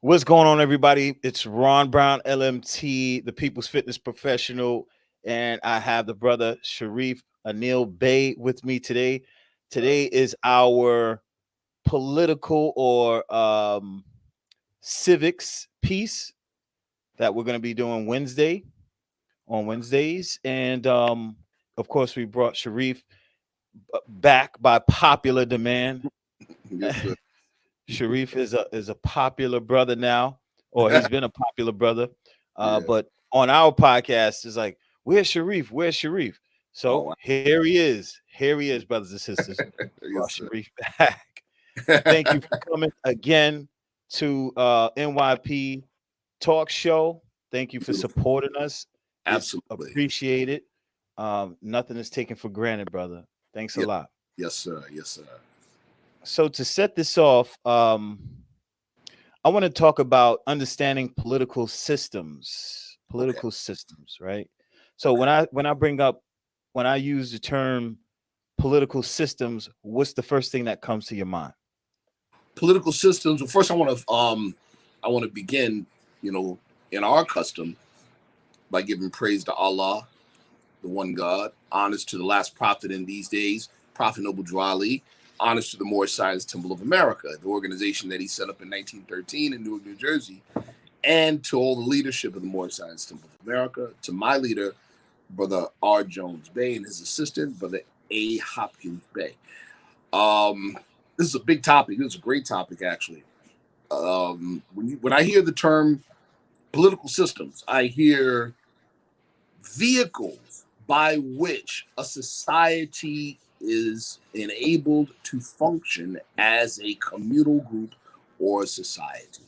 What's going on, everybody? It's Ron Brown, LMT, the People's Fitness Professional, and I have the brother Sharif Anael Bey with me today. Today is our political or civics piece that we're going to be doing Wednesdays, and of course, we brought Sharif back by popular demand. Yes, sir. Sharif is a popular brother now, or he's been a popular brother. Yeah. But on our podcast, it's like, where's Sharif? Where's Sharif? Oh, So wow. here he is. Here he is, brothers and sisters. Brought Yes, sir. Sharif back. Thank you for coming again to NYP Talk Show. Thank you for Beautiful. supporting us. It's Absolutely. appreciated. Nothing is taken for granted, brother. Thanks a Yes, lot. yes, sir. Yes, sir. So to set this off, I want to talk about understanding Okay. political systems, right? So when I use the term political systems, what's the first thing that comes to your mind? Political systems. Well, first, I want to begin, you know, in our custom by giving praise to Allah, the one God, honest to the last prophet in these days, Prophet Noble Drew Ali, honest to the Moorish Science Temple of America, the organization that he set up in 1913 in Newark, New Jersey, and to all the leadership of the Moorish Science Temple of America, to my leader, Brother R. Jones Bey, and his assistant, Brother A. Hopkins Bey. Um, this is a big topic. This is a great topic, actually. When I hear the term political systems, I hear vehicles by which a society is enabled to function as a communal group or a society.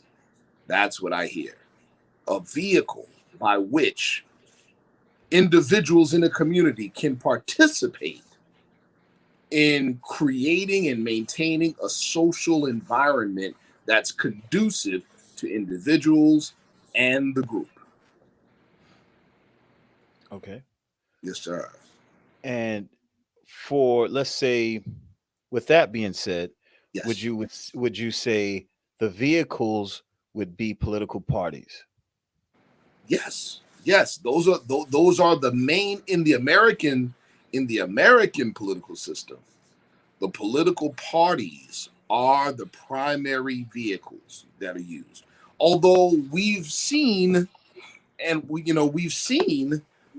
That's what I hear. A vehicle by which individuals in a community can participate in creating and maintaining a social environment that's conducive to individuals and the group. Okay. Yes, sir. And for let's say, with that being said, Yes. would you say the vehicles would be political parties? Yes. Yes. Those are the main in the American political system. The political parties are the primary vehicles that are used. Although we've seen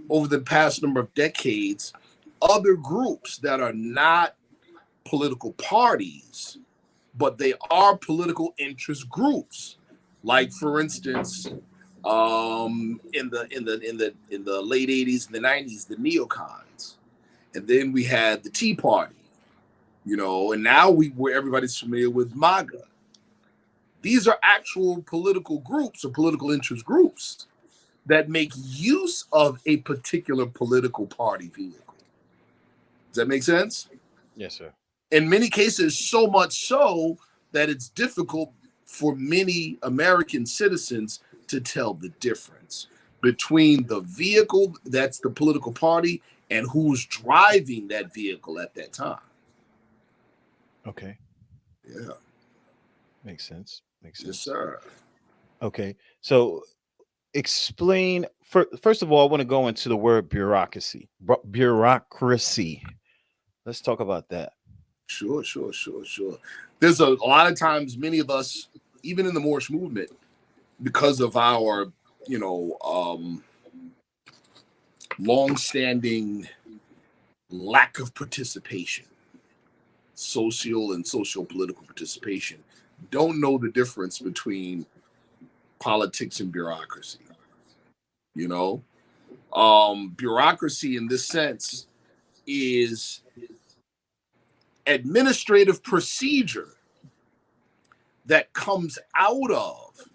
over the past number of decades other groups that are not political parties, but they are political interest groups. Like, for instance, in the late '80s and the '90s, the neocons, and then we had the Tea Party, and now where everybody's familiar with MAGA. These are actual political groups or political interest groups that make use of a particular political party vehicle. Does that make sense? Yes, sir. In many cases, so much so that it's difficult for many American citizens to tell the difference between the vehicle that's the political party and who's driving that vehicle at that time. Okay. Yeah. Makes sense. Makes Yes, sense. sir. Okay. So explain first of all, I want to go into the word bureaucracy. Bureaucracy. Let's talk about that. Sure, sure, sure, sure. There's a lot of times, many of us, even in the Moorish movement, because of our, you know, um, long-standing lack of participation, social and social political participation, don't know the difference between politics and bureaucracy. You know, bureaucracy in this sense is administrative procedure that comes out of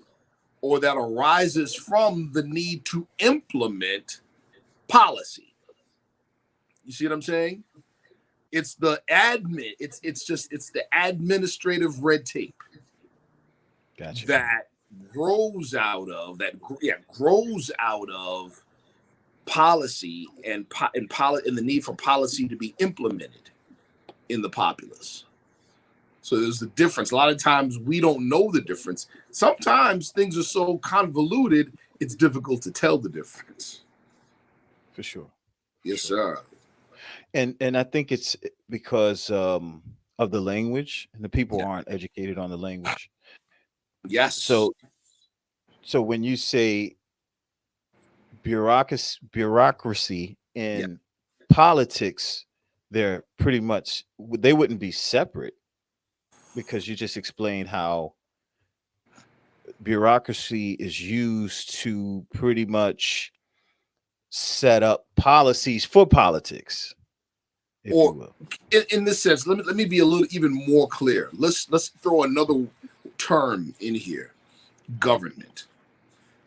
or that arises from the need to implement policy. You see what I'm saying? It's the admin. It's the administrative red tape Gotcha. that grows out of policy and the need for policy to be implemented in the populace. So there's the difference. A lot of times we don't know the difference. Sometimes things are so convoluted, it's difficult to tell the difference. For sure. Yes, Sure. sir. And I think it's because of the language, and the people Yeah. aren't educated on the language. Yes. So so when you say bureaucracy Yeah. in politics, they're pretty much, they wouldn't be separate, because you just explained how bureaucracy is used to pretty much set up policies for politics, if you Or will. in this sense, let me be a little even more clear. Let's throw another term in here. Government.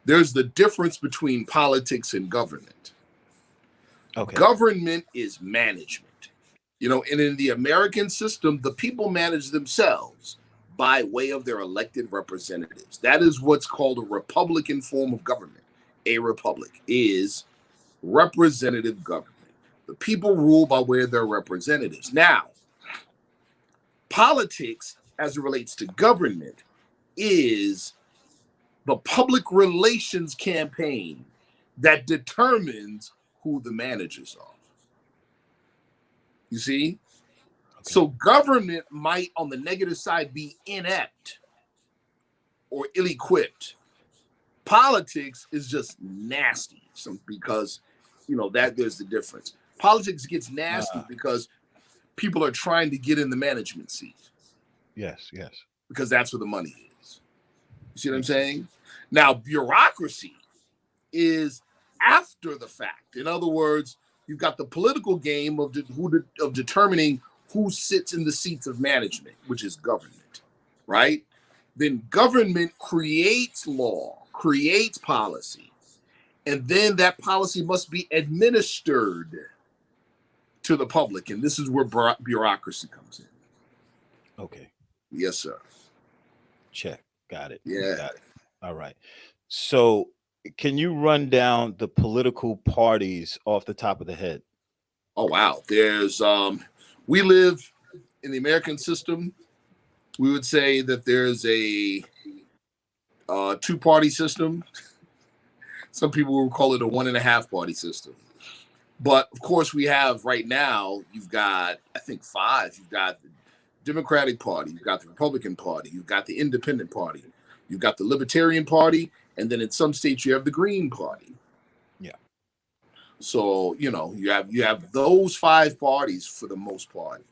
There's the difference between politics and government. Okay. Government is management. And in the American system, the people manage themselves by way of their elected representatives. That is what's called a republican form of government. A republic is representative government. The people rule by way of their representatives. Now, politics, as it relates to government, is the public relations campaign that determines who the managers are. You see? Okay. So government might, on the negative side, be inept or ill-equipped. Politics is just nasty, because that there's the difference. Politics gets nasty because people are trying to get in the management seat Yes. because that's where the money is. You see what I'm Makes sense. saying? Now, bureaucracy is after the fact. In other words, you've got the political game of determining who sits in the seats of management, which is government, right? Then government creates law, creates policy, and then that policy must be administered to the public. And this is where bureaucracy comes in. Okay. Yes, sir. Check. Got it. Yeah. Got it. All right. So can you run down the political parties off the top of the head? Oh, wow. There's we live in the American system. We would say that there's a two-party system. Some people will call it a 1.5 party system. But of course, we have right now, you've got, I think, 5. You've got the Democratic Party, you've got the Republican Party, you've got the Independent Party, you've got the Libertarian Party, and then in some states you have the Green Party. Yeah. So, you have those 5 parties for the most part,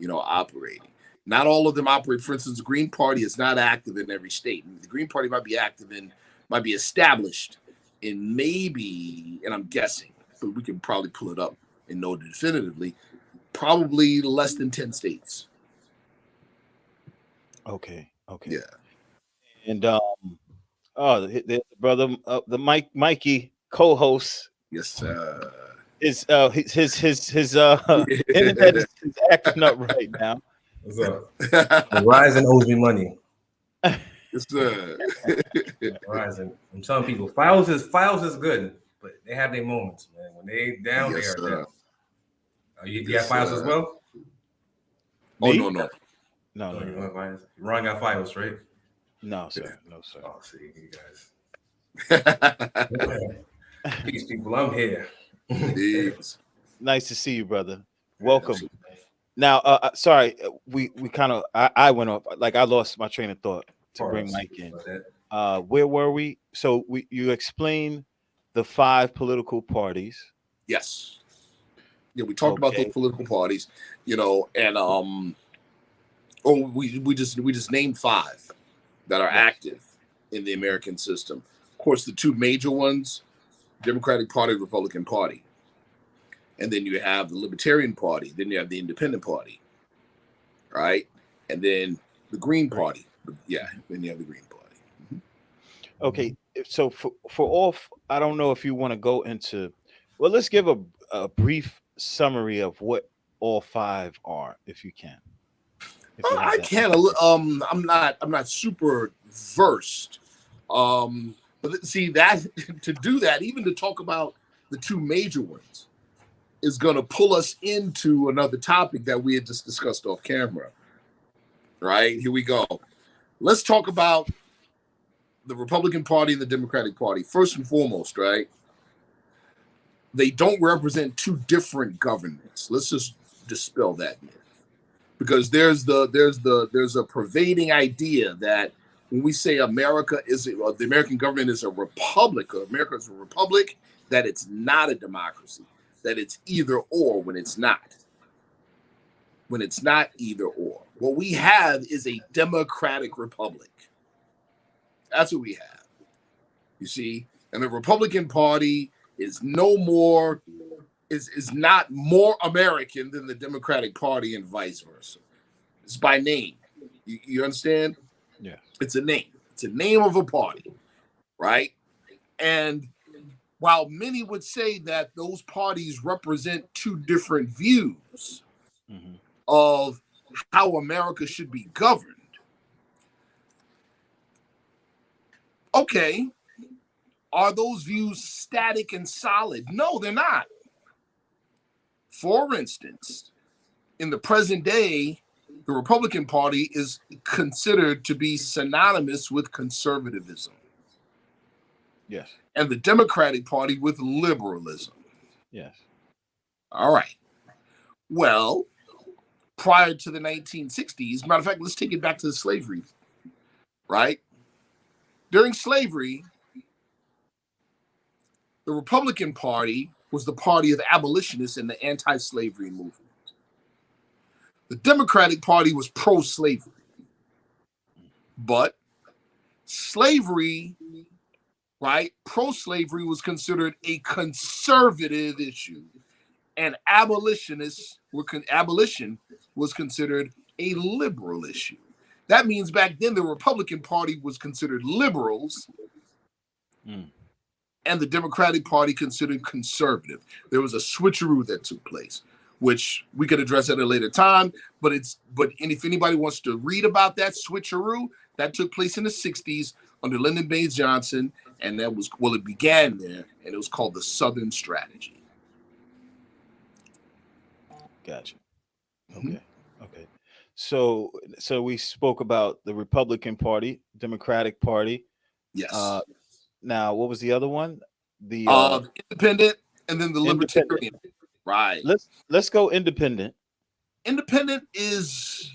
operating. Not all of them operate. For instance, the Green Party is not active in every state. The Green Party might be established in maybe, and I'm guessing, but we can probably pull it up and know definitively, probably less than 10 states. Okay. Yeah. And the brother, the Mikey co-host, Yes, sir. is his internet is acting up right now. What's up? Verizon owes me money. Yes, sir. Verizon. I'm telling people, files is good, but they have their moments, man. When they down, Yes, they are sir. down. You have files as well? Oh, Me? no. No. You want files? Ron got files, right? No, sir. No, sir. Oh, see, you guys. Peace, people. I'm here. Peace. Nice to see you, brother. Welcome. Absolutely. Now, sorry, we kind of I went off, like I lost my train of thought to bring Mike in. Where were we? So you explained the 5 political parties. Yes. Yeah, we talked about those political parties, and we just named 5 that are active in the American system. Of course, the 2 major ones, Democratic Party, Republican Party. And then you have the Libertarian Party. Then you have the Independent Party, right? And then the Green Party. Yeah, then you have the Green Party. Mm-hmm. Okay, so for all, I don't know if you want to go into. Well, let's give a brief summary of what all 5 are, if you can. I can. I'm not super versed. But see that to do that, even to talk about the 2 major ones, is going to pull us into another topic that we had just discussed off camera. right? Here we go. Let's talk about the Republican Party and the Democratic Party. First and foremost, right? They don't represent two different governments. Let's just dispel that myth. Because there's a pervading idea that when we say America is the American government is a republic, or America is a republic, that it's not a democracy, that it's either or when it's not. When it's not either or. What we have is a democratic republic. That's what we have. You see? And the Republican Party is no more, is not more American than the Democratic Party and vice versa. It's by name. You understand? Yeah. It's a name. It's a name of a party, right? And while many would say that those parties represent two different views of how America should be governed, okay, are those views static and solid? No, they're not. For instance, in the present day, the Republican Party is considered to be synonymous with conservatism. Yes. And the Democratic Party with liberalism. Yes. All right. Well, prior to the 1960s, matter of fact, let's take it back to the slavery, right? During slavery, the Republican Party was the party of the abolitionists and the anti-slavery movement. The Democratic Party was pro-slavery. But slavery, right, pro-slavery was considered a conservative issue. And abolition was considered a liberal issue. That means back then the Republican Party was considered liberals and the Democratic Party considered conservative. There was a switcheroo that took place, which we could address at a later time. But if anybody wants to read about that switcheroo, that took place in the 60s under Lyndon Baines Johnson, and that was, well, it began there, and it was called the Southern Strategy. Gotcha. Okay. Okay. So we spoke about the Republican Party, Democratic Party. Yes. Now, what was the other one? The independent, and then the Libertarian. Right. Let's go independent. Independent is,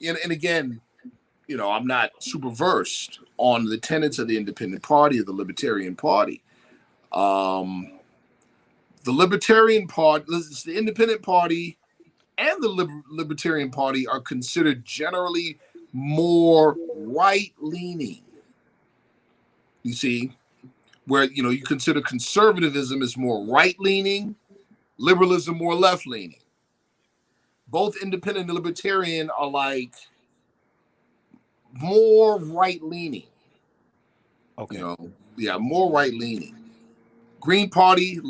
and again, you know, I'm not super versed on the tenets of the Independent Party or the Libertarian Party. The Libertarian Party, the Independent Party, and the Libertarian Party are considered generally more right-leaning. You see, where, you know, you consider conservatism is more right-leaning, liberalism more left-leaning. Both independent and libertarian are like more right-leaning. Okay. You know, yeah, more right-leaning. Green Party,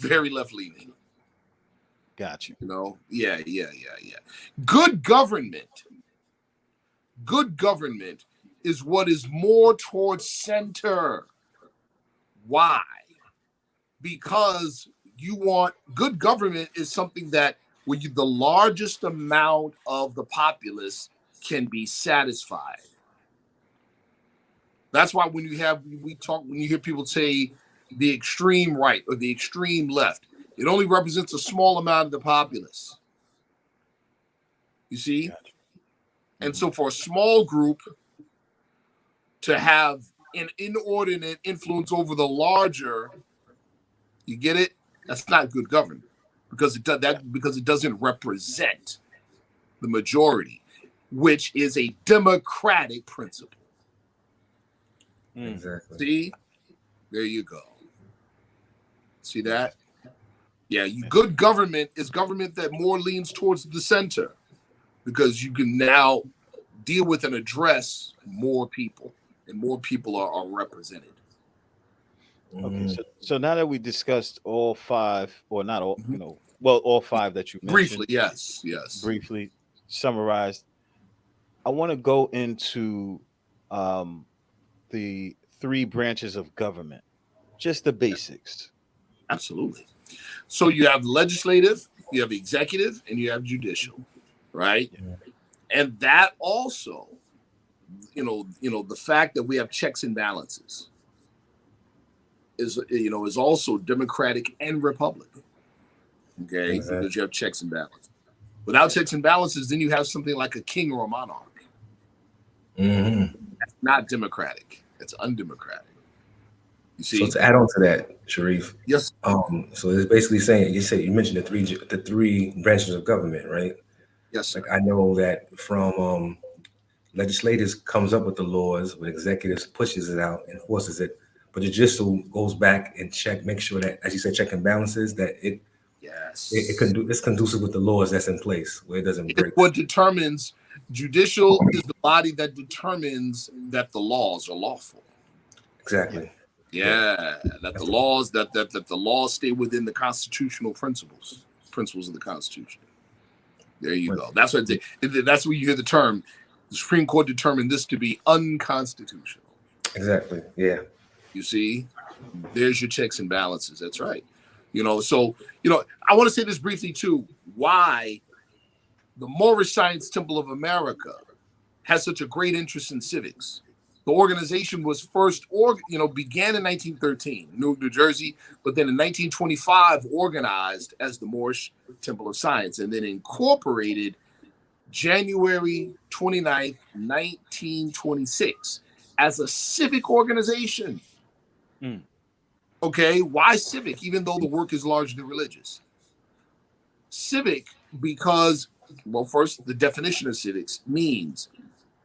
very left-leaning. Got you. You know, yeah. Good government is what is more towards center. Why? Because you want good government is something that where the largest amount of the populace can be satisfied. That's why when you hear people say the extreme right or the extreme left, it only represents a small amount of the populace. You see? Gotcha. And so for a small group to have an inordinate influence over the larger, you get it? That's not good government because it doesn't represent the majority, which is a democratic principle. Exactly. See? There you go. See that? Yeah, good government is government that more leans towards the center because you can now deal with and address more people, and more people are represented. Okay, so now that we discussed all five, or not all, you know, well, all five that you mentioned. Briefly, yes. Briefly summarized. I want to go into the three branches of government, just the basics. Absolutely. So you have legislative, you have executive, and you have judicial, right? Yeah. And that also, the fact that we have checks and balances is also democratic and republican. Okay, Exactly. because you have checks and balances. Without checks and balances, then you have something like a king or a monarch. That's not democratic. That's undemocratic. You see? So to add on to that, Sharif. Yes. So it's basically saying you mentioned the three branches of government, right? Yes. Like I know that from legislators comes up with the laws, but executives pushes it out, enforces it. But the judicial goes back and make sure that, as you said, check and balances, that it's conducive with the laws that's in place, where it doesn't break. It's what determines. Judicial is the body that determines that the laws are lawful. Exactly. Yeah, that the laws that the laws stay within the constitutional principles of the Constitution. There you go. That's what that's where you hear the term. The Supreme Court determined this to be unconstitutional. Exactly. Yeah. You see, there's your checks and balances. That's right. So I want to say this briefly too. Why the Moorish Science Temple of America has such a great interest in civics. The organization was first began in 1913, Newark, New Jersey, but then in 1925 organized as the Moorish Temple of Science, and then incorporated January 29th, 1926 as a civic organization. Okay, why civic, even though the work is largely religious? Civic because, well, first, the definition of civics means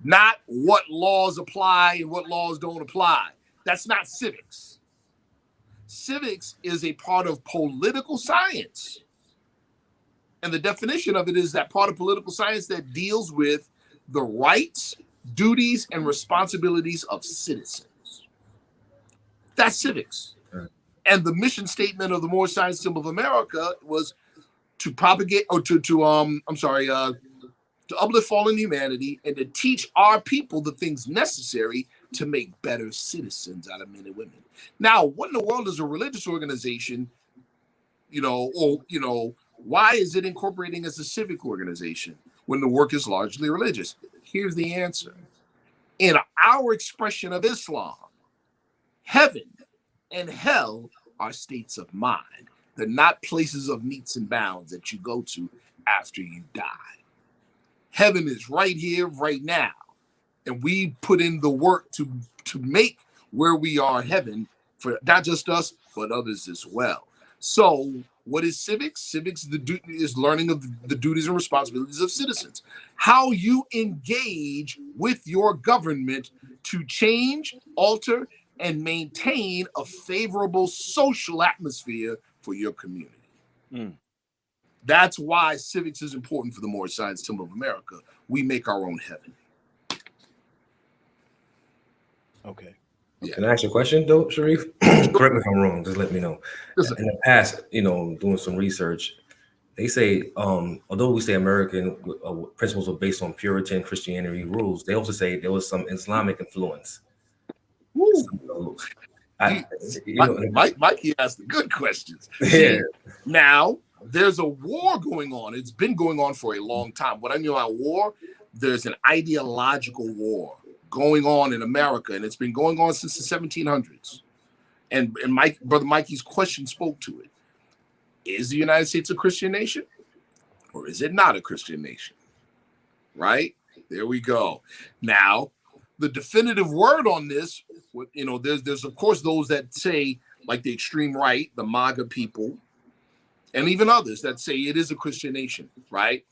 not what laws apply and what laws don't apply. That's not civics. Civics is a part of political science. And the definition of it is that part of political science that deals with the rights, duties, and responsibilities of citizens. That's civics. And the mission statement of the Moorish Science Temple of America was to propagate, or to uplift fallen humanity and to teach our people the things necessary to make better citizens out of men and women. Now, what in the world is a religious organization, why is it incorporating as a civic organization when the work is largely religious? Here's the answer. In our expression of Islam, heaven and hell are states of mind. They're not places of metes and bounds that you go to after you die. Heaven is right here, right now. And we put in the work to make where we are heaven for not just us, but others as well. So what is civics? Civics is learning of the duties and responsibilities of citizens. How you engage with your government to change, alter, and maintain a favorable social atmosphere for your community. That's why civics is important for the Moorish Science Temple of America. We make our own heaven. Okay. Yeah. Can I ask you a question, though, Sharif? Correct me if I'm wrong. Just let me know. In the past, doing some research, they say, although we say American principles are based on Puritan Christianity rules, they also say there was some Islamic influence. Mikey asked the good questions. See, now, there's a war going on. It's been going on for a long time. What I mean by war, there's an ideological war going on in America, and it's been going on since the 1700s. And Brother Mikey's question spoke to it. Is the United States a Christian nation, or is it not a Christian nation? Right? There we go. Now, the definitive word on this, there's of course those that say, like the extreme right, the MAGA people, and even others that say it is a Christian nation, right?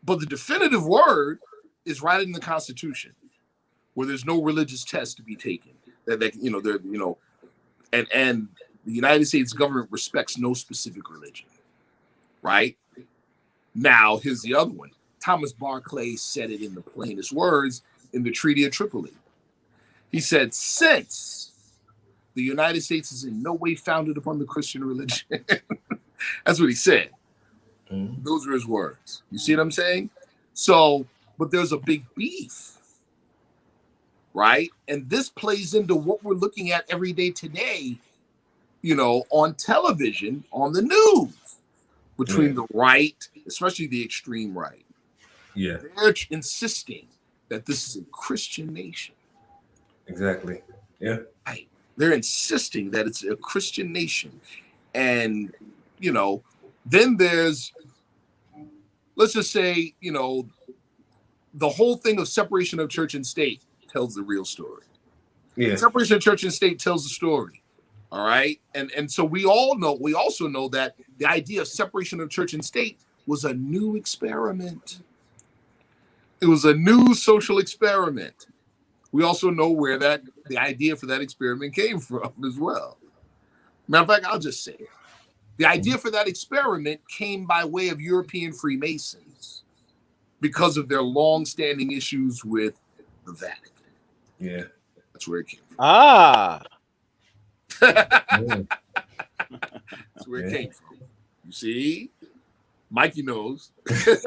But the definitive word is right in the Constitution, where there's no religious test to be taken. And the United States government respects no specific religion, right? Now, here's the other one. Thomas Barclay said it in the plainest words in the Treaty of Tripoli. He said, since the United States is in no way founded upon the Christian religion. That's what he said. Those are his words. You see what I'm saying? So, but there's a big beef, right? And this plays into what we're looking at every day today, on television, on the news, between the right, especially the extreme right. Yeah. They're insisting that this is a Christian nation. Exactly. Yeah. Right. They're insisting that it's a Christian nation. And, you know, then there's, let's just say, you know, the whole thing of separation of church and state tells the real story. Yeah. Separation of church and state tells the story. All right. And so we also know that the idea of separation of church and state was a new experiment. It was a new social experiment. We also know where the idea for that experiment came from as well. Matter of fact, I'll just say it. The idea for that experiment came by way of European Freemasons because of their long-standing issues with the Vatican. Yeah. That's where it came from. Ah. That's where it came from. You see? Mikey knows. This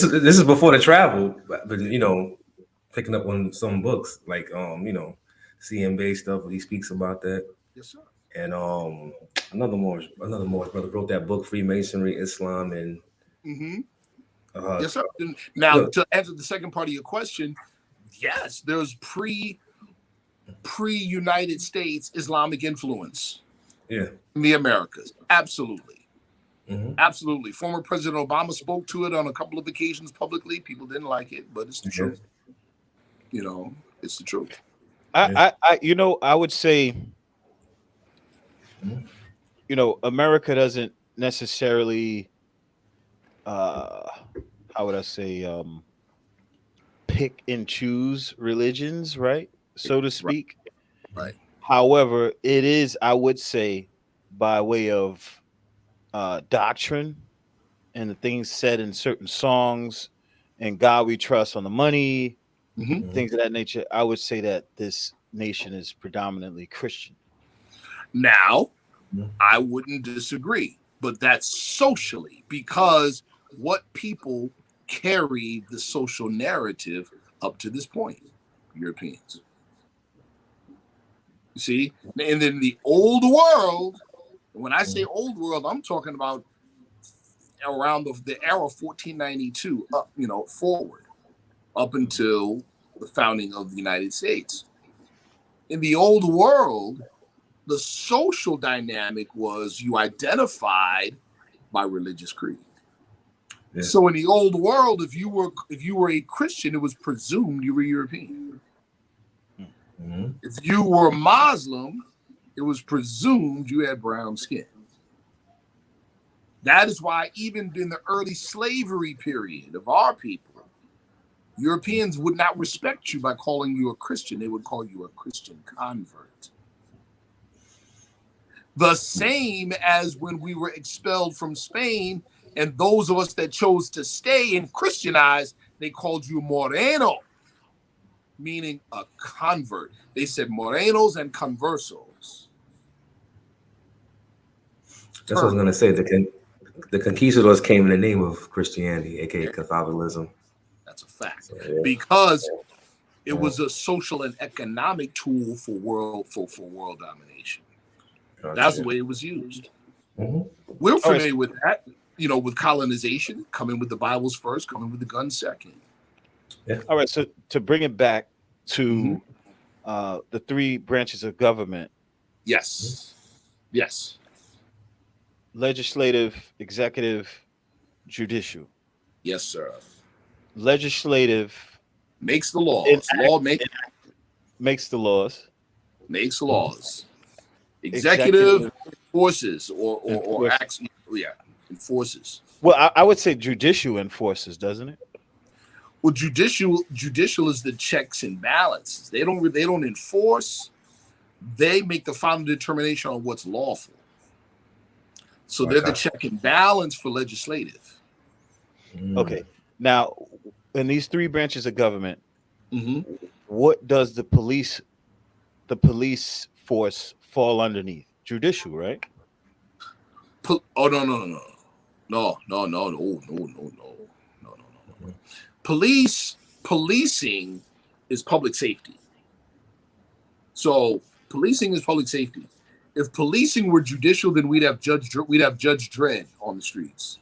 is before the travel, but you know, picking up on some books like you know, CM Bay stuff. He speaks about that. Yes, sir. And another Moorish brother wrote that book, Freemasonry, Islam, and yes, sir. Now, to answer the second part of your question, yes, there's pre-United States Islamic influence in the Americas. Absolutely. Absolutely. Former President Obama spoke to it on a couple of occasions publicly. People didn't like it, but it's the truth. You know, it's the truth. I would say, you know, America doesn't necessarily, how would I say, pick and choose religions, right? So to speak. Right. However, it is, I would say, by way of doctrine and the things said in certain songs and God we trust on the money, things of that nature, I would say that this nation is predominantly Christian. Now, I wouldn't disagree, but that's socially, because what people carry the social narrative up to this point, Europeans. You see? And then the old world, when I say old world, I'm talking about around the era 1492 up, you know, forward, up until the founding of the United States. In the old world, the social dynamic was you identified by religious creed. Yeah. So in the old world, if you were a Christian, it was presumed you were European. If you were Muslim, it was presumed you had brown skin. That is why even in the early slavery period of our people, Europeans would not respect you by calling you a Christian. They would call you a Christian convert. The same as when we were expelled from Spain, and those of us that chose to stay and Christianize, they called you Moreno, meaning a convert. They said Morenos and Conversos. That's what I was going to say. The conquistadors came in the name of Christianity, aka Catholicism. That's a fact. So, because it was a social and economic tool for world domination. That's the way it was used. We're familiar with that, you know, with colonization, coming with the Bibles first, coming with the guns second. Yeah. All right. So to bring it back to the three branches of government. Yes. Yes. Legislative, executive, judicial. Yes, sir. Legislative makes the laws. Makes the laws. Makes laws. Executive enforces or acts. Yeah, enforces. Well, I would say judicial enforces, doesn't it? Well, judicial is the checks and balances. They don't enforce. They make the final determination on what's lawful. So they're the check and balance for legislative. Okay. Now, in these three branches of government, what does the police force fall underneath? Judicial, right? No. Policing is public safety. So policing is public safety. If policing were judicial, then we'd have Judge Dredd on the streets.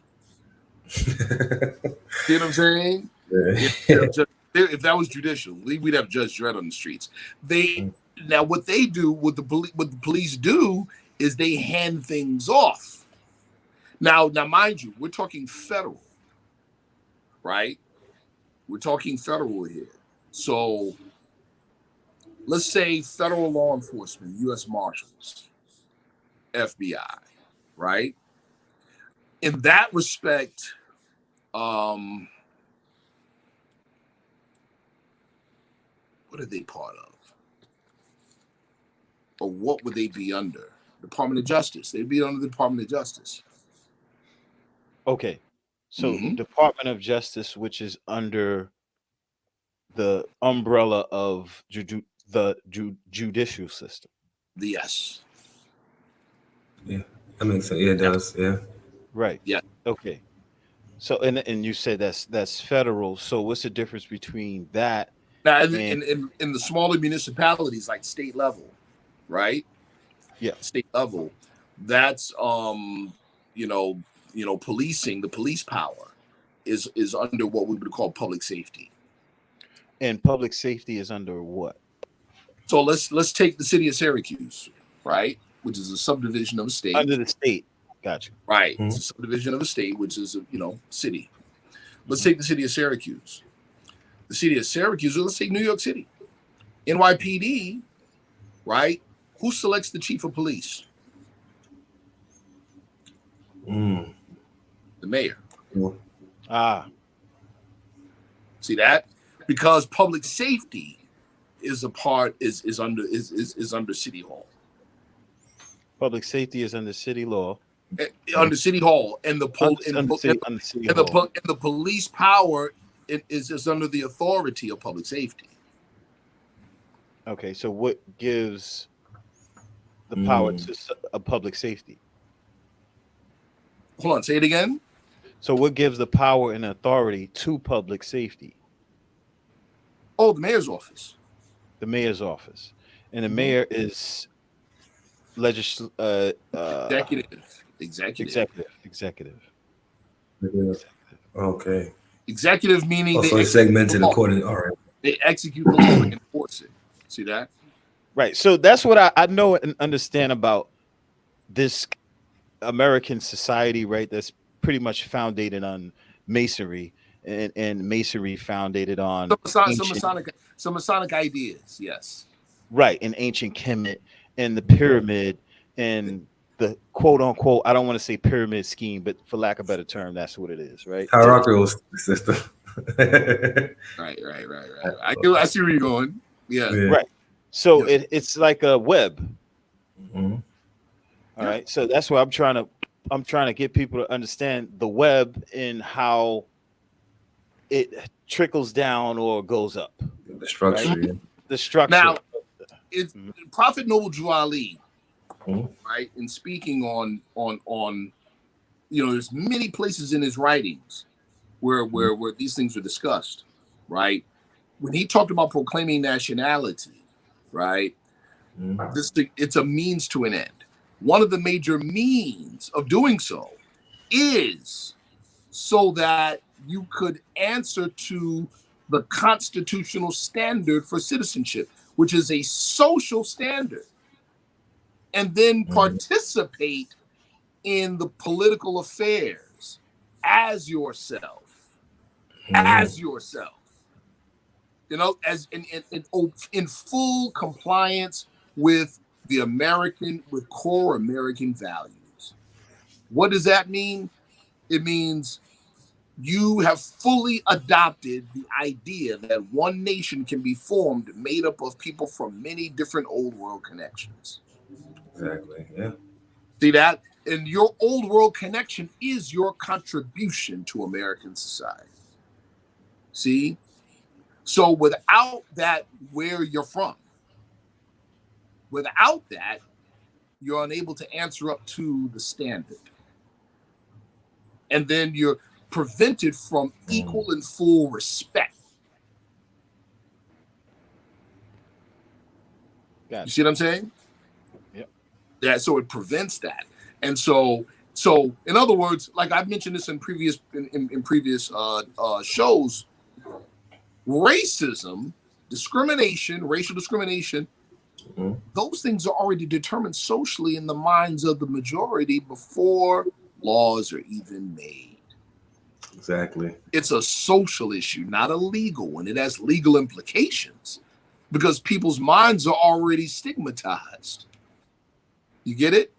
See what I'm saying? If that was judicial, we'd have Judge Dredd on the streets. Now what they do, what the police do, is they hand things off. Now, mind you, we're talking federal, right? We're talking federal here. So let's say federal law enforcement, U.S. Marshals, FBI, right? In that respect, what are they part of? Or what would they be under? Department of Justice. They'd be under the Department of Justice. Okay. So Department of Justice, which is under the umbrella of the judicial system. Yes. Yeah, that makes sense. Yeah, it does. Yeah. Right. Yeah. Okay. So and you say that's federal. So what's the difference between that? Now, in the smaller municipalities, like state level, right? Yeah. State level, that's policing, the police power is under what we would call public safety. And public safety is under what? So let's take the city of Syracuse, right? Which is a subdivision of a state. Under the state. Gotcha. Right. It's a subdivision of a state, which is a city. Let's take the city of Syracuse. The city of Syracuse, or let's take New York City. NYPD, right? Who selects the chief of police? The mayor. See that? Because public safety is under City Hall. Public safety is under city law. Under City Hall, and the police power is under the authority of public safety. Okay, so what gives the power to a public safety? Hold on, say it again. So what gives the power and authority to public safety? Oh, the mayor's office. The mayor's office, and the mayor is executive. Okay. Executive meaning they segmented according. All right. They execute the law and enforce it. See that? Right. So that's what I know and understand about this American society, right? That's pretty much founded on masonry, and masonry founded on some Masonic ideas. Yes. Right. And ancient Kemet and the pyramid and the quote unquote, I don't want to say pyramid scheme, but for lack of a better term, that's what it is, right? Hierarchical system. Right. I see where you're going. Yeah. Right. So it's like a web. All right. So that's why I'm trying to get people to understand the web and how it trickles down or goes up. The structure. Right? Yeah. The structure. Now, it's Prophet Noble Drew Ali, right? In speaking on there's many places in his writings where these things are discussed, right? When he talked about proclaiming nationality, right? It's a means to an end. One of the major means of doing so is so that you could answer to the constitutional standard for citizenship, which is a social standard, and then participate in the political affairs as yourself, as in full compliance with with core American values. What does that mean? It means you have fully adopted the idea that one nation can be formed made up of people from many different old world connections. Exactly. Yeah. See that? And your old world connection is your contribution to American society. See? So without that, where you're from, without that, you're unable to answer up to the standard. And then you're prevented from equal and full respect. Gotcha. You see what I'm saying? Yep. Yeah, so it prevents that. And so So, in other words, like I've mentioned this in previous shows, racism, discrimination, racial discrimination, those things are already determined socially in the minds of the majority before laws are even made. Exactly. It's a social issue, not a legal one. It has legal implications because people's minds are already stigmatized. You get it?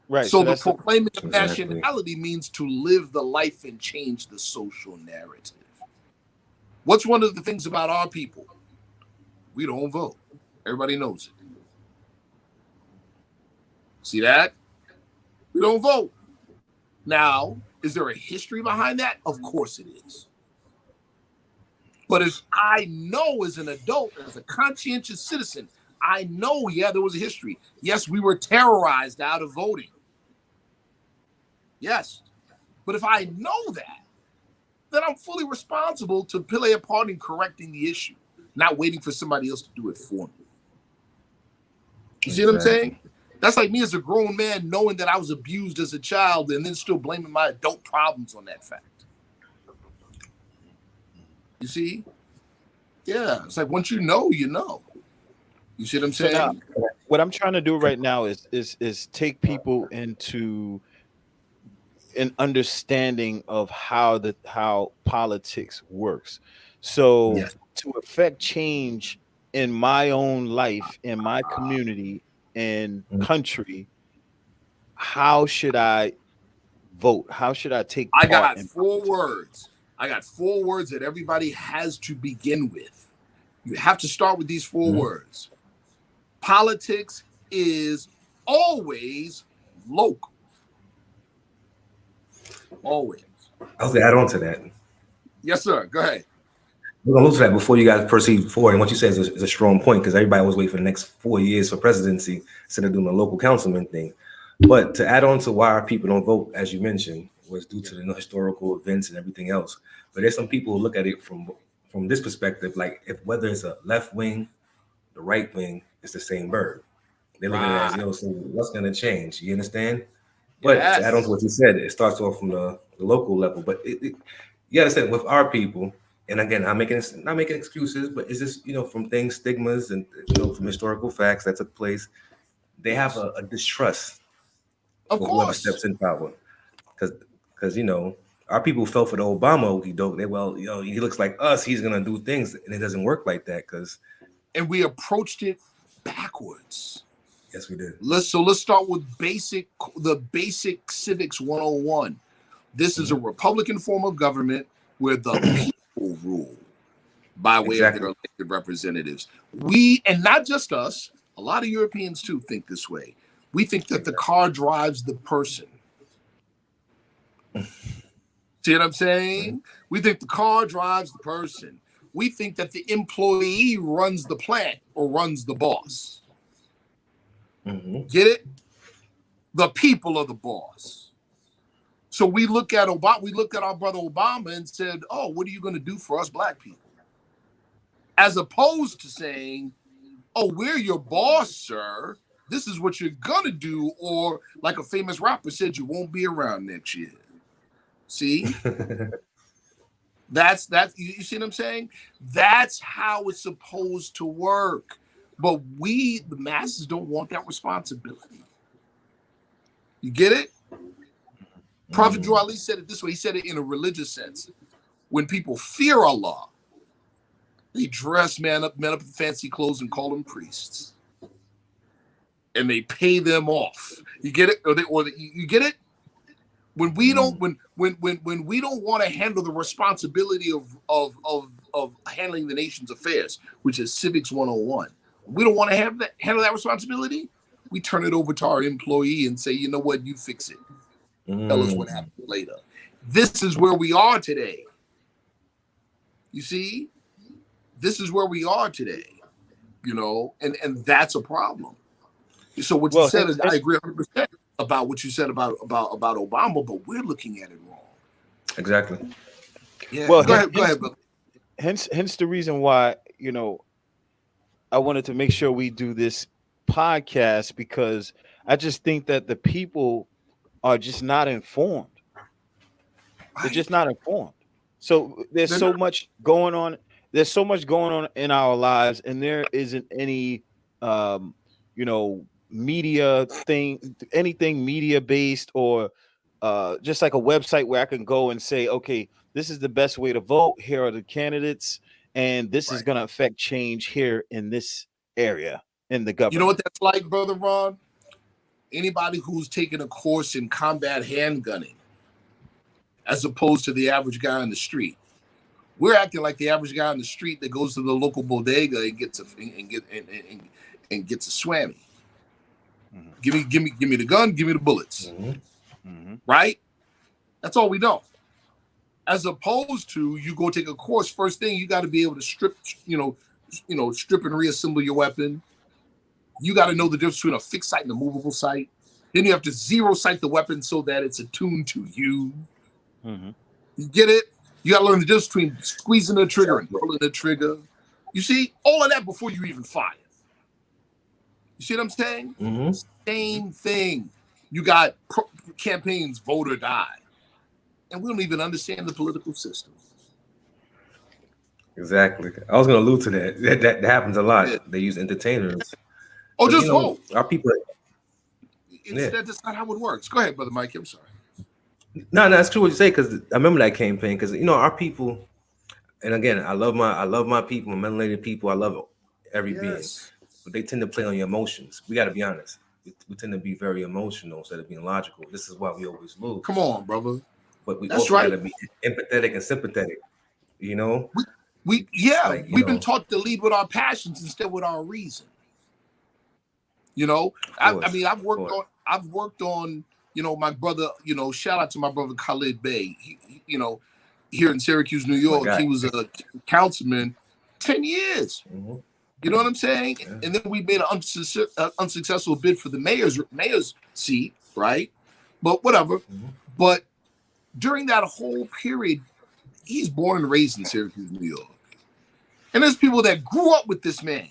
Right. So So the that's the proclaiming of Exactly. nationality means to live the life and change the social narrative. What's one of the things about our people? We don't vote. Everybody knows it. See that? We don't vote. Now, is there a history behind that? Of course it is. But as I know as an adult, as a conscientious citizen, I know, yeah, there was a history. Yes, we were terrorized out of voting. Yes. But if I know that, then I'm fully responsible to play a part in correcting the issue, not waiting for somebody else to do it for me. You see what I'm saying? That's like me as a grown man knowing that I was abused as a child and then still blaming my adult problems on that fact. You see? Yeah. It's like once you know, you know. You see what I'm so now saying? what I'm trying to do right now is take people into an understanding of how politics works. So Yes. to affect change in my own life, in my community and country, how should I vote? How should I take I part got in four politics? words. I got four words that everybody has to begin with. You have to start with these four words. Politics is always local. Always. I was gonna add on to that. Yes, sir. Go ahead. We're gonna look at that before you guys proceed forward. And what you said is a strong point because everybody always wait for the next 4 years for presidency instead of doing a local councilman thing. But to add on to why our people don't vote, as you mentioned, was due to the historical events and everything else. But there's some people who look at it from this perspective, like if whether it's a left wing, the right wing, it's the same bird. They look at it as, Right. so what's gonna change? You understand? But to add on to Yes. what you said, it starts off from the local level. But you understand with our people, and again, I'm making not making excuses, but is this from things, stigmas, and from historical facts that took place? They have Yes. a distrust Of for whoever course. steps in power, because our people fell for the Obama okey doke. They he looks like us, he's gonna do things, and it doesn't work like that. Because And we approached it backwards. yes, we did. Let's start with the basic civics 101. This is a Republican form of government where the people rule by way of their Exactly. elected representatives. We, and not just us, a lot of Europeans too think this way. We think that the car drives the person. See what I'm saying? We think the car drives the person. We think that the employee runs the plant or runs the boss. Get it? The people are the boss. So we look at Obama, we looked at our brother Obama and said, "Oh, what are you going to do for us black people?" As opposed to saying, "Oh, we're your boss, sir. This is what you're gonna do," or like a famous rapper said, "You won't be around next year." See? That's you see what I'm saying? That's how it's supposed to work. But we, the masses, don't want that responsibility. You get it? Prophet Drew Ali said it this way. He said it in a religious sense. When people fear Allah, they dress men up in fancy clothes and call them priests, and they pay them off. You get it? You get it? When we don't when we don't want to handle the responsibility of handling the nation's affairs, which is civics 101, we don't want to handle that responsibility. We turn it over to our employee and say, "You know what? You fix it. Tell us what happens later." This is where we are today. You see, this is where we are today. And that's a problem. So what you Well, said is, I agree 100% about what you said about Obama, but we're looking at it wrong. Exactly. Yeah, well, go ahead, brother. hence the reason why I wanted to make sure we do this podcast, because I just think that the people are just not informed. They're Right. just not informed. So there's They're so not. much going on. There's so much going on in our lives, and there isn't any, um, media thing, anything media based, or just like a website where I can go and say, okay, this is the best way to vote. Here are the candidates, and this is Right. going to affect change here in this area in the You know what government. that's like, Brother Ron? Anybody who's taken a course in combat handgunning, as opposed to the average guy on the street. We're acting like the average guy on the street that goes to the local bodega and gets a swammy. Mhm. Give me the gun, give me the bullets. Mhm. Right? That's all we know. As opposed to you go take a course, first thing you got to be able to strip and reassemble your weapon. You got to know the difference between a fixed sight and a movable sight. Then you have to zero sight the weapon so that it's attuned to you. Mhm. You get it? You got to learn the difference between squeezing the trigger and pulling the trigger. You see, all of that before you even fire. You see what I'm saying? Mm-hmm. Same thing. You got campaigns, vote or die. And we don't even understand the political system. Exactly. I was going to allude to that. That happens a lot. Yeah. They use entertainers. Oh, Because, just vote. our people. It's Yeah. that's not how it works. Go ahead, Brother Mike. I'm sorry. No, it's true what you say, because I remember that campaign, because, our people, and again, I love my people, my melanated people. I love every being. Yes. But they tend to play on your emotions. We got to be honest. We tend to be very emotional instead of being logical. This is why we always lose. Come on, brother. But we That's also right. got to be empathetic and sympathetic. We've been taught to lead with our passions instead with our reason. I've worked on, my brother, shout out to my brother Khalid Bey. Here in Syracuse, New York, he was a councilman 10 years. Mm-hmm. You know what I'm saying? Yeah. And then we made an unsuccessful bid for the mayor's seat, right? But whatever. Mm-hmm. But during that whole period, he's born and raised in Syracuse, New York. And there's people that grew up with this man.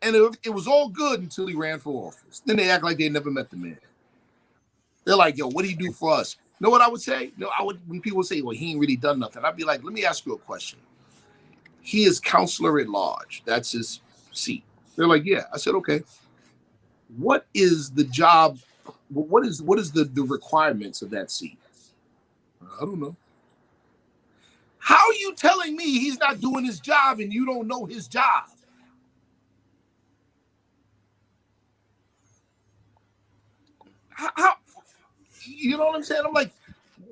And it was all good until he ran for office. Then they act like they never met the man. They're like, yo, what did he do for us? You know what I would say? When people say, well, he ain't really done nothing, I'd be like, let me ask you a question. He is counselor at large. That's his seat. They're like, yeah. I said, okay. What is the job? What is the requirements of that seat? I don't know. How are you telling me he's not doing his job and you don't know his job? How you know what I'm saying? I'm like,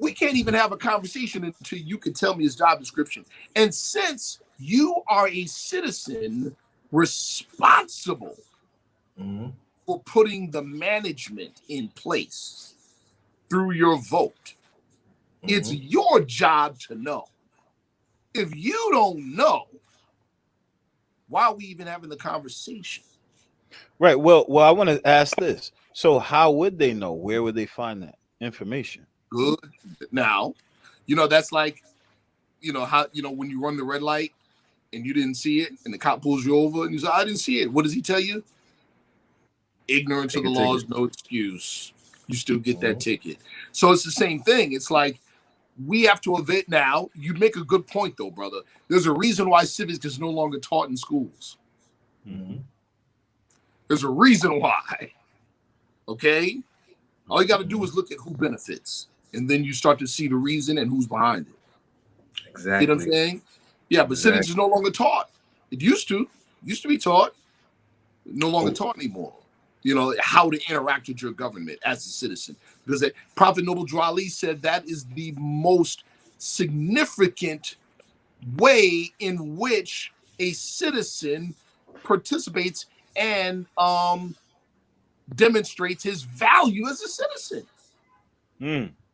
we can't even have a conversation until you can tell me his job description. And since you are a citizen responsible for putting the management in place through your vote, it's your job to know. If you don't know, why are we even having the conversation? Right. Well, I want to ask this. So, how would they know? Where would they find that information? Good. Now, that's like, how, when you run the red light and you didn't see it and the cop pulls you over and you say, I didn't see it. What does he tell you? Ignorance of the law is no excuse. You still get that ticket. So it's the same thing. It's like, we have to evade now. You make a good point, though, brother. There's a reason why civics is no longer taught in schools. Mm-hmm. There's a reason why. Okay? All you got to do is look at who benefits. And then you start to see the reason and who's behind it. Exactly. You know what I'm saying? Yeah, but civics is no longer taught. It used to be taught. No longer taught anymore. How to interact with your government as a citizen. Because Prophet Noble Drew Ali said that is the most significant way in which a citizen participates and demonstrates his value as a citizen.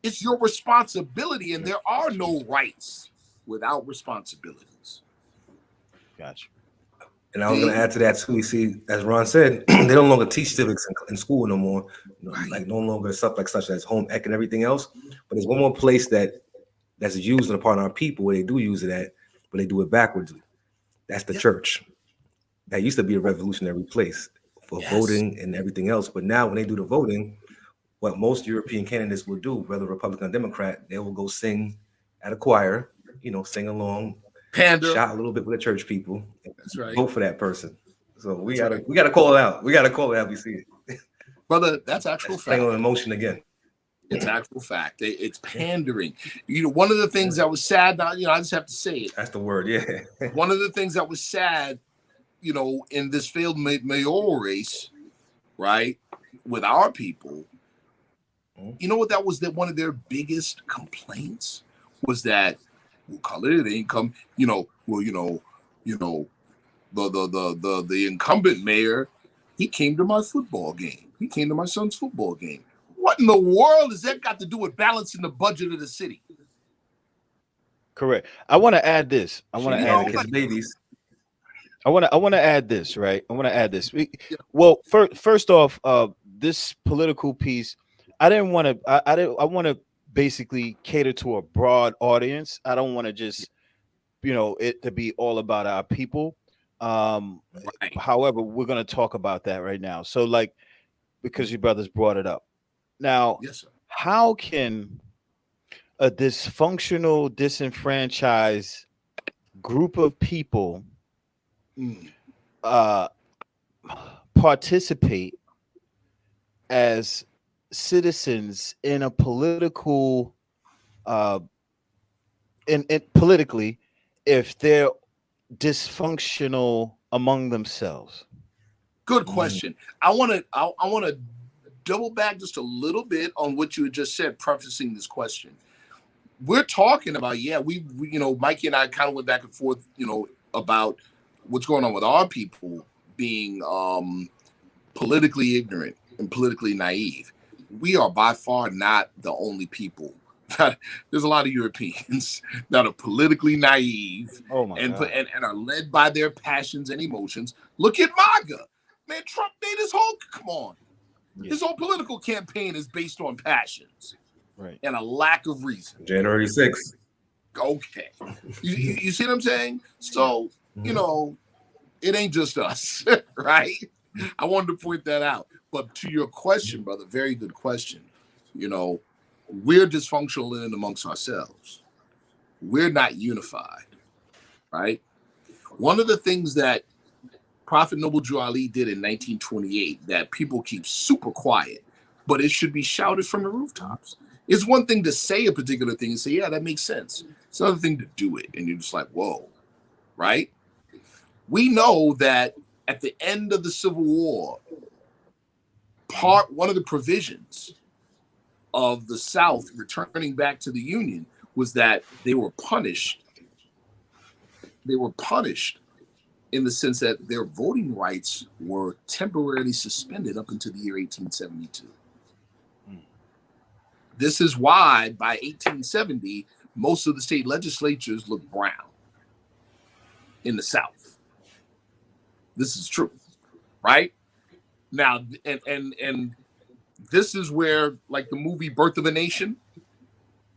It's your responsibility, and there are no rights without responsibilities. Gotcha. And I was going to add to that too. You see, as Ron said, they no longer teach civics in school no more. Like no longer stuff like such as home ec and everything else. But there's one more place that's used upon our people where they do use it at, but they do it backwards. That's the church. That used to be a revolutionary place for voting and everything else. But now when they do the voting, what most European candidates will do, whether Republican or Democrat, they will go sing at a choir, sing along, Pander. shout a little bit with the church people, That's right. vote for that person. So we That's gotta right. we gotta call it out. We gotta call it out. We see it. Brother, that's actual That's playing fact. on emotion again. It's actual fact. It's pandering. One of the things that was sad, now, I just have to say it. That's the word, yeah. One of the things that was sad, in this failed mayoral race, right, with our people, you know what that was, that one of their biggest complaints was that, we'll call it income, the incumbent mayor, he came to my football game. He came to my son's football game. What in the world has that got to do with balancing the budget of the city? Correct. I want to add this. I want to add kids, babies. I want to add this, right? I want to add this. Well, first off, this political piece, I didn't want to. I want to basically cater to a broad audience. I don't want to just, it to be all about our people. Right. However, we're going to talk about that right now. So, because your brothers brought it up. Now, Yes, sir. how can a dysfunctional, disenfranchised group of people participate as citizens in a political in politically if they're dysfunctional among themselves? Good question. I want to double back just a little bit on what you had just said, prefacing this question. We're talking about, we Mikey and I kind of went back and forth, about what's going on with our people being politically ignorant and politically naive. We are by far not the only people. There's a lot of Europeans that are politically naive and are led by their passions and emotions. Look at MAGA. Man, Trump made come on. Yeah. His whole political campaign is based on passions. Right. And a lack of reason. January 6th. Okay. You see what I'm saying? So, it ain't just us, right? I wanted to point that out. But to your question, brother, very good question. We're dysfunctional in amongst ourselves. We're not unified, right? One of the things that Prophet Noble Drew Ali did in 1928 that people keep super quiet, but it should be shouted from the rooftops. It's one thing to say a particular thing and say, yeah, that makes sense. It's another thing to do it. And you're just like, whoa, right? We know that at the end of the Civil War, one of the provisions of the South returning back to the Union was that they were punished. They were punished in the sense that their voting rights were temporarily suspended up until the year 1872. This is why by 1870, most of the state legislatures look brown in the South. This is true, right? Now, and this is where, like the movie Birth of a Nation,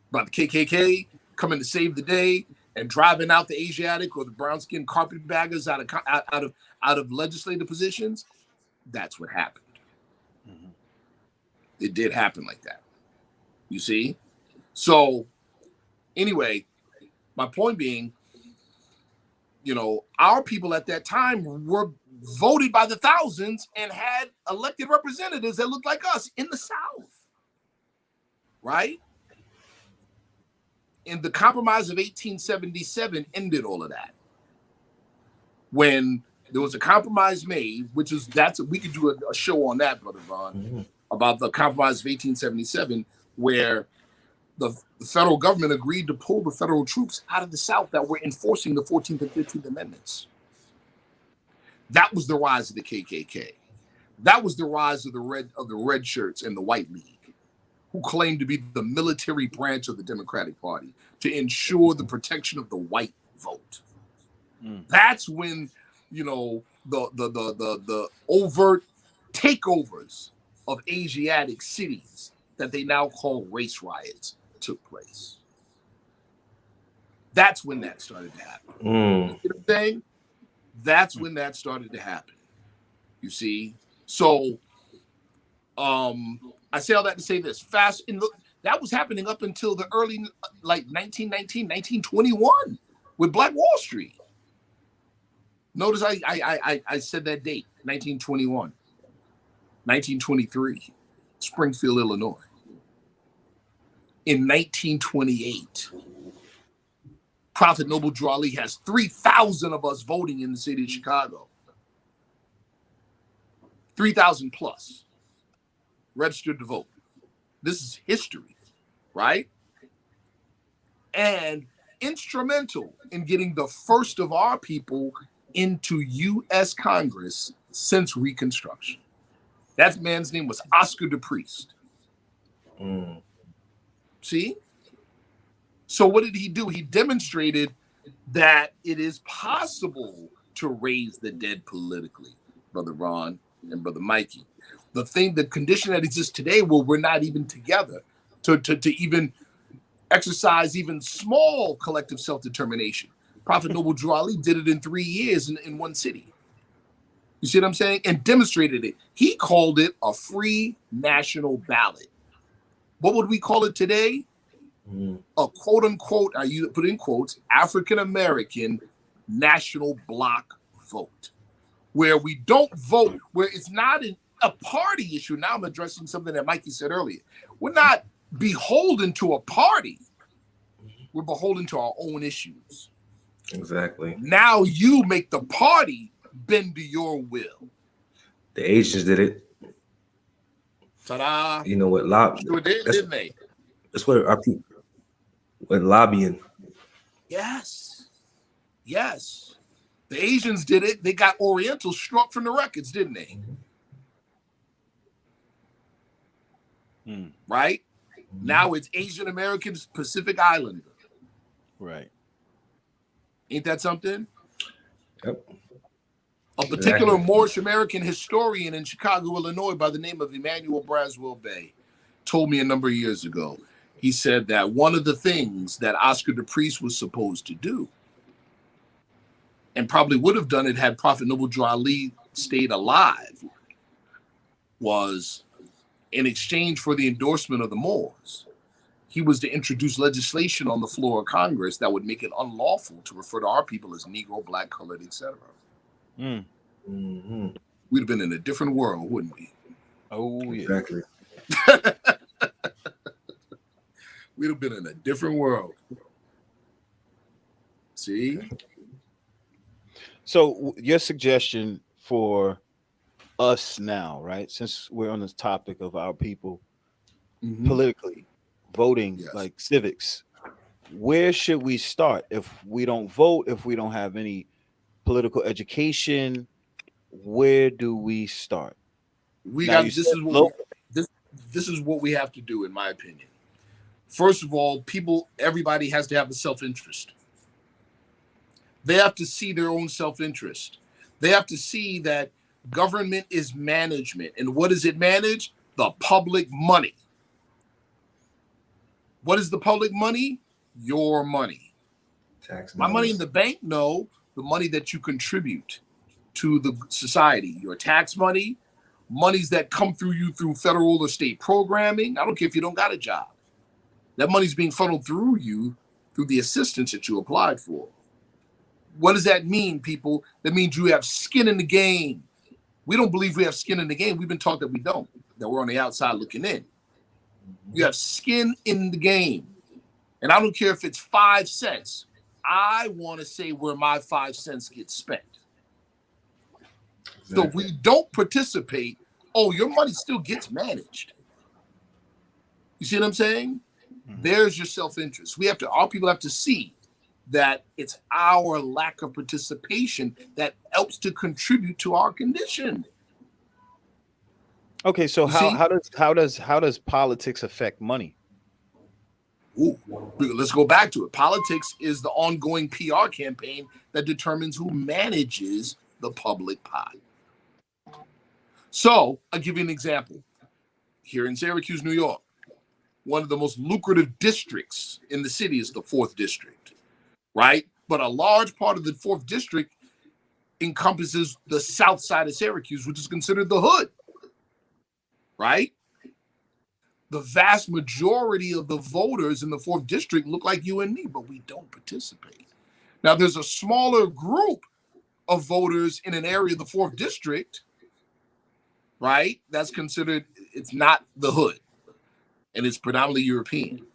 about the KKK coming to save the day and driving out the Asiatic or the brown-skinned carpetbaggers out of legislative positions, that's what happened. Mm-hmm. It did happen like that. You see? So anyway, my point being, our people at that time were voted by the thousands and had elected representatives that looked like us in the South, right? And the Compromise of 1877 ended all of that. When there was a compromise made, we could do a show on that, Brother Ron, about the Compromise of 1877, where the federal government agreed to pull the federal troops out of the South that were enforcing the 14th and 15th Amendments. That was the rise of the KKK. That was the rise of the red shirts and the White League, who claimed to be the military branch of the Democratic Party to ensure the protection of the white vote. That's when, the overt takeovers of Asiatic cities that they now call race riots took place. That's when that started to happen. You know what I'm saying? That's when that started to happen. You see? So, I say all that to say this. Fast and look, that was happening up until the early, like 1919, 1921 with Black Wall Street. Notice I said that date, 1921, 1923, Springfield, Illinois. In 1928, Prophet Noble Drew Ali has 3,000 of us voting in the city of Chicago. 3,000 plus registered to vote. This is history, right? And instrumental in getting the first of our people into U.S. Congress since Reconstruction. That man's name was Oscar DePriest. See? So what did he do? He demonstrated that it is possible to raise the dead politically, Brother Ron and Brother Mikey. The condition that exists today where we're not even together to even exercise even small collective self-determination. Prophet Noble Drew Ali did it in 3 years in one city. You see what I'm saying? And demonstrated it. He called it a free national ballot. What would we call it today? A quote unquote, I put in quotes, African American national block vote, where we don't vote, where it's not a party issue. Now I'm addressing something that Mikey said earlier. We're not beholden to a party. We're beholden to our own issues. Exactly. Now you make the party bend to your will. The Asians did it. Ta-da. You know what? Sure did, didn't they? That's where our people went lobbying. Yes. Yes. The Asians did it. They got Orientals struck from the records, didn't they? Right? Now it's Asian Americans, Pacific Islander. Right. Ain't that something? Yep. A particular Moorish American historian in Chicago, Illinois, by the name of Emmanuel Braswell Bey, told me a number of years ago. He said that one of the things that Oscar DePriest was supposed to do, and probably would have done it had Prophet Noble Drew Ali stayed alive, was in exchange for the endorsement of the Moors, he was to introduce legislation on the floor of Congress that would make it unlawful to refer to our people as Negro, Black, colored, etc. We'd have been in a different world, wouldn't we? Oh, yeah. Exactly. We'd have been in a different world. See? So your suggestion for us now, right? Since we're on this topic of our people politically voting, like civics, where should we start? If we don't vote, if we don't have any political education, where do we start? This is what we have to do, in my opinion. First of all, everybody has to have a self-interest. They have to see their own self-interest. They have to see that government is management. And what does it manage? The public money. What is the public money? Your money. Tax My money in the bank? No, the money that you contribute to the society. Your tax money, monies that come through you through federal or state programming. I don't care if you don't got a job. That money's being funneled through you through the assistance that you applied for. What does that mean, people? That means you have skin in the game. We don't believe we have skin in the game. We've been taught that we don't, that we're on the outside looking in. You have skin in the game. And I don't care if it's 5 cents. I want to say where my 5 cents get spent. Exactly. So if we don't participate, your money still gets managed. You see what I'm saying? There's your self-interest. Our people have to see that it's our lack of participation that helps to contribute to our condition. Okay, so how does politics affect money? Let's go back to it. Politics is the ongoing PR campaign that determines who manages the public pie. So I'll give you an example. Here in Syracuse, New York, one of the most lucrative districts in the city is the 4th district, right? But a large part of the 4th district encompasses the south side of Syracuse, which is considered the hood, right? the vast majority of the voters in the 4th district look like you and me, but we don't participate. Now, there's a smaller group of voters in an area of the 4th district, right? That's considered, it's not the hood, and it's predominantly European.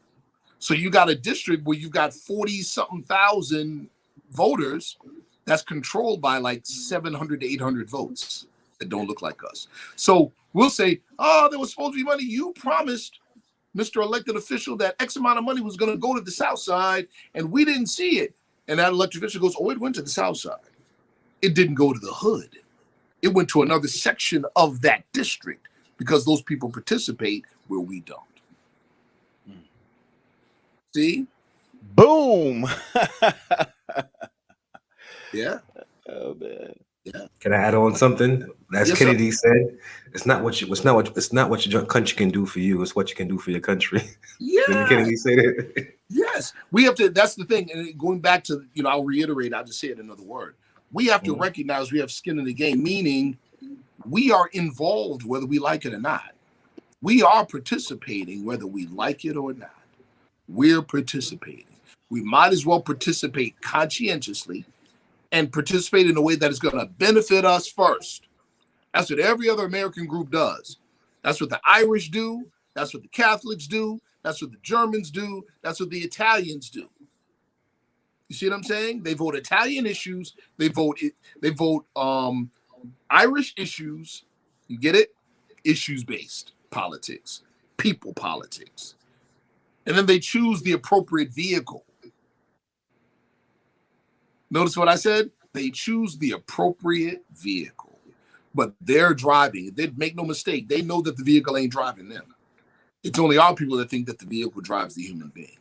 So you got a district where you've got 40-something thousand voters that's controlled by like 700 to 800 votes that don't look like us. So we'll say, oh, there was supposed to be money. You promised, Mr. Elected Official, that X amount of money was going to go to the South Side, and we didn't see it. And that elected official goes, oh, it went to the South Side. It didn't go to the hood. It went to another section of that district because those people participate where we don't. See? Boom. Yeah. Oh man. Yeah. Can I add on something? As Yes, Kennedy said, it's not what your country can do for you. It's what you can do for your country. Yeah. Didn't Kennedy say that? Yes. We have to, that's the thing. And going back to, I'll reiterate, I'll just say it another word. We have to recognize we have skin in the game, meaning we are involved whether we like it or not. We are participating whether we like it or not. We're participating. We might as well participate conscientiously and participate in a way that is going to benefit us first. That's what every other American group does. That's what the Irish do. That's what the Catholics do. That's what the Germans do. That's what the Italians do. You see what I'm saying? They vote Italian issues. They vote Irish issues. You get it? Issues-based politics, people politics. And then they choose the appropriate vehicle. Notice what I said? They choose the appropriate vehicle. But they're driving. They make no mistake. They know that the vehicle ain't driving them. It's only our people that think that the vehicle drives the human being.